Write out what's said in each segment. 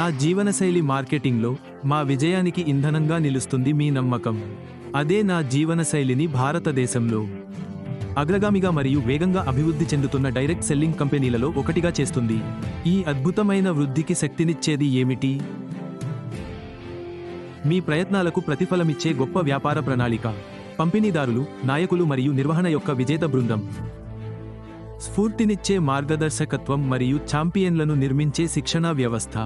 నా జీవనశైలి మార్కెటింగ్లో మా విజయానికి ఇంధనంగా నిలుస్తుంది మీ నమ్మకం. అదే నా జీవనశైలిని భారతదేశంలో అగ్రగామిగా మరియు వేగంగా అభివృద్ధి చెందుతున్న డైరెక్ట్ సెల్లింగ్ కంపెనీలలో ఒకటిగా చేస్తుంది. ఈ అద్భుతమైన వృద్ధికి శక్తినిచ్చేది ఏమిటి? మీ ప్రయత్నాలకు ప్రతిఫలమిచ్చే గొప్ప వ్యాపార ప్రణాళిక, పంపిణీదారులు, నాయకులు మరియు నిర్వహణ యొక్క విజేత బృందం, స్ఫూర్తినిచ్చే మార్గదర్శకత్వం మరియు ఛాంపియన్లను నిర్మించే శిక్షణా వ్యవస్థ.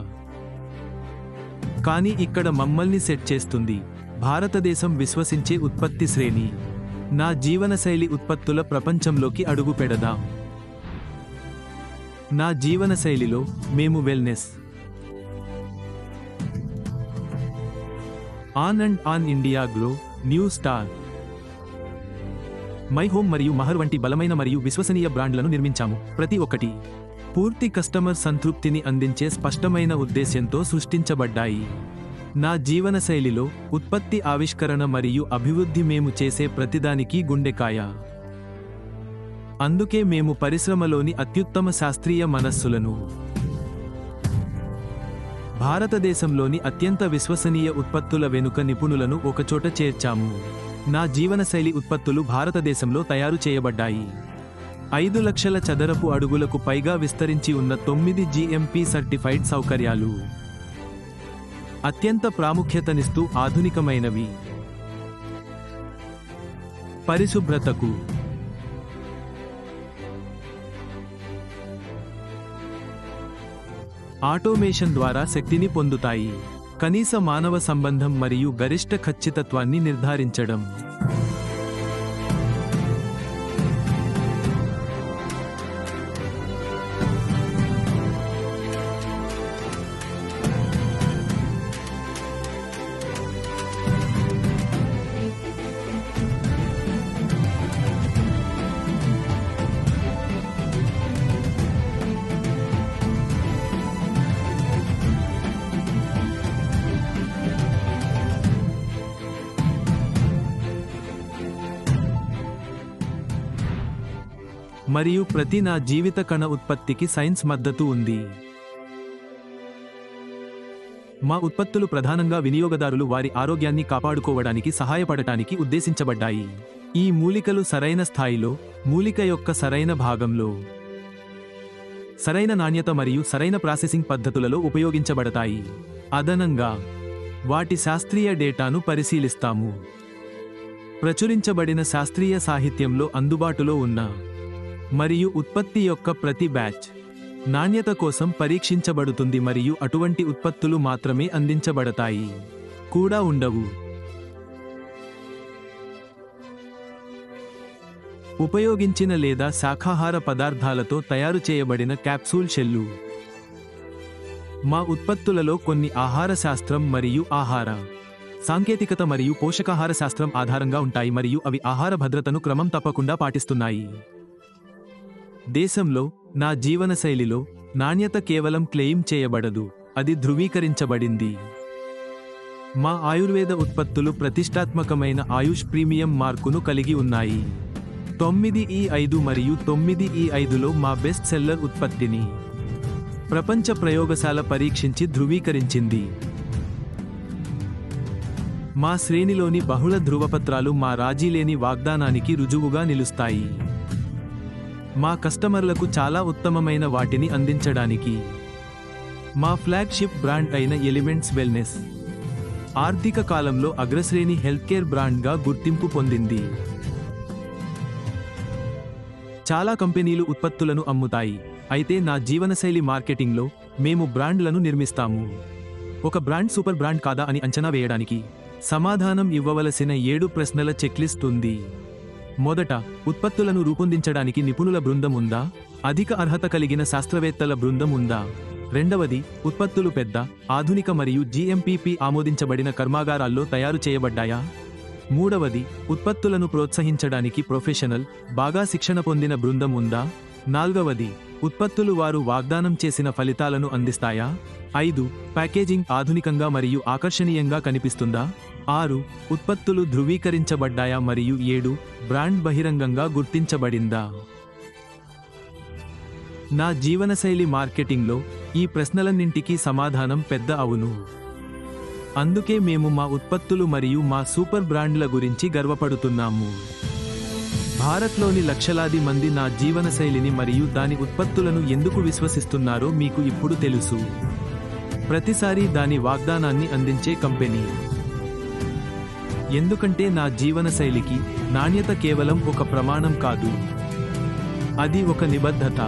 కానీ ఇక్కడ మమ్మల్ని సెట్ చేస్తుంది భారతదేశం విశ్వసించే ఉత్పత్తి శ్రేణి. నా జీవనశైలి ఉత్పత్తుల ప్రపంచంలోకి అడుగు పెడదాం. నా జీవనశైలిలో మేము wellness, on and on India glow, new star, my home మరియు మహర్ వంటి బలమైన మరియు విశ్వసనీయ బ్రాండ్లను నిర్మించాము. ప్రతి ఒక్కటి పూర్తి కస్టమర్ సంతృప్తిని అందించే స్పష్టమైన ఉద్దేశ్యంతో సృష్టించబడ్డాయి. నా జీవనశైలిలో ఉత్పత్తి ఆవిష్కరణ మరియు అభివృద్ధి మేము చేసే ప్రతిదానికి గుండెకాయ. అందుకే మేము పరిశ్రమలోని అత్యుత్తమ శాస్త్రీయ మనస్సులను, భారతదేశంలోని అత్యంత విశ్వసనీయ ఉత్పత్తుల వెనుక నిపుణులను ఒకచోట చేర్చాము. నా జీవనశైలి ఉత్పత్తులు భారతదేశంలో తయారు చేయబడ్డాయి. 5 లక్షల చదరపు అడుగులకు పైగా విస్తరించి ఉన్న 9 GMP సర్టిఫైడ్ సౌకర్యాలు, అత్యంత ప్రాముఖ్యతనిస్తూ ఆధునికమైనవి, పరిశుభ్రతకు ఆటోమేషన్ ద్వారా శక్తిని పొందుతాయి. కనీస మానవ సంబంధం మరియు గరిష్ట ఖచ్చితత్వాన్ని నిర్ధారించడం. మరియు ప్రతి నా జీవిత కణ ఉత్పత్తికి సైన్స్ మద్దతు ఉంది. మా ఉత్పత్తులు ప్రధానంగా వినియోగదారులు వారి ఆరోగ్యాన్ని కాపాడుకోవడానికి సహాయపడటానికి ఉద్దేశించబడ్డాయి. ఈ మూలికలు సరైన స్థాయిలో, మూలిక యొక్క సరైన భాగంలో, సరైన నాణ్యత మరియు సరైన ప్రాసెసింగ్ పద్ధతులలో ఉపయోగించబడతాయి. అదనంగా వాటి శాస్త్రీయ డేటాను పరిశీలిస్తాము. ప్రచురించబడిన శాస్త్రీయ సాహిత్యంలో అందుబాటులో ఉన్న మరియు ఉత్పత్తి యొక్క ప్రతి బ్యాచ్ నాణ్యత కోసం పరీక్షించబడుతుంది మరియు అటువంటి ఉత్పత్తులు మాత్రమే అందించబడతాయి కూడా ఉండవు. ఉపయోగించిన లేదా శాకాహార పదార్థాలతో తయారు చేయబడిన క్యాప్సూల్ షెల్లు. మా ఉత్పత్తులలో కొన్ని ఆహార శాస్త్రం మరియు ఆహార సాంకేతికత మరియు పోషకాహార శాస్త్రం ఆధారంగా ఉంటాయి మరియు అవి ఆహార భద్రతను క్రమం తప్పకుండా పాటిస్తున్నాయి. దేశంలో నా జీవనశైలిలో నాణ్యత కేవలం క్లెయిమ్ చేయబడదు, అది ధృవీకరించబడింది. మా ఆయుర్వేద ఉత్పత్తులు ప్రతిష్టాత్మకమైన ఆయుష్ ప్రీమియం మార్కును కలిగి ఉన్నాయి. 9E5 మరియు 9E5లో మా బెస్ట్ సెల్లర్ ఉత్పత్తిని ప్రపంచ ప్రయోగశాల పరీక్షించి ధృవీకరించింది. మా శ్రేణిలోని బహుళ ధృవపత్రాలు మా రాజీలేని వాగ్దానానికి రుజువుగా నిలుస్తాయి. మా కస్టమర్లకు చాలా ఉత్తమమైన వాటిని అందించడానికి మా ఫ్లాగ్షిప్ బ్రాండ్ అయిన ఎలిమెంట్స్ వెల్నెస్ ఆర్థిక కాలంలో అగ్రశ్రేణి హెల్త్కేర్ బ్రాండ్గా గుర్తింపు పొందింది. చాలా కంపెనీలు ఉత్పత్తులను అమ్ముతాయి, అయితే నా జీవనశైలి మార్కెటింగ్లో మేము బ్రాండ్లను నిర్మిస్తాము. ఒక బ్రాండ్ సూపర్ బ్రాండ్ కాదా అని అంచనా వేయడానికి సమాధానం ఇవ్వవలసిన 7 ప్రశ్నల చెక్లిస్ట్ ఉంది. మొదట, ఉత్పత్తులను రూపొందించడానికి నిపుణుల బృందం ఉందా? అధిక అర్హత కలిగిన శాస్త్రవేత్తల బృందం ఉందా? రెండవది, ఉత్పత్తులు పెద్ద, ఆధునిక మరియు GMP ఆమోదించబడిన కర్మాగారాల్లో తయారు చేయబడ్డాయా? మూడవది, ఉత్పత్తులను ప్రోత్సహించడానికి ప్రొఫెషనల్, బాగా శిక్షణ పొందిన బృందం ఉందా? నాల్గవది, ఉత్పత్తులు వారు వాగ్దానం చేసిన ఫలితాలను అందిస్తాయా? 5, ప్యాకేజింగ్ ఆధునికంగా మరియు ఆకర్షణీయంగా కనిపిస్తుందా? 6, ఉత్పత్తులు ధృవీకరించబడ్డాయా? మరియు 7, బ్రాండ్ బహిరంగంగా గుర్తించబడిందా? నా జీవనశైలి మార్కెటింగ్లో ఈ ప్రశ్నలన్నింటికీ సమాధానం పెద్ద అవును. అందుకే మేము మా ఉత్పత్తులు మరియు మా సూపర్ బ్రాండ్ల గురించి గర్వపడుతున్నాము. భారత్లోని లక్షలాది మంది నా జీవనశైలిని మరియు దాని ఉత్పత్తులను ఎందుకు విశ్వసిస్తున్నారో మీకు ఇప్పుడు తెలుసు. ప్రతిసారీ దాని వాగ్దానాన్ని అందించే కంపెనీ. ఎందుకంటే నా జీవనశైలికి నాణ్యత కేవలం ఒక ప్రమాణం కాదు, అది ఒక నిబద్ధత.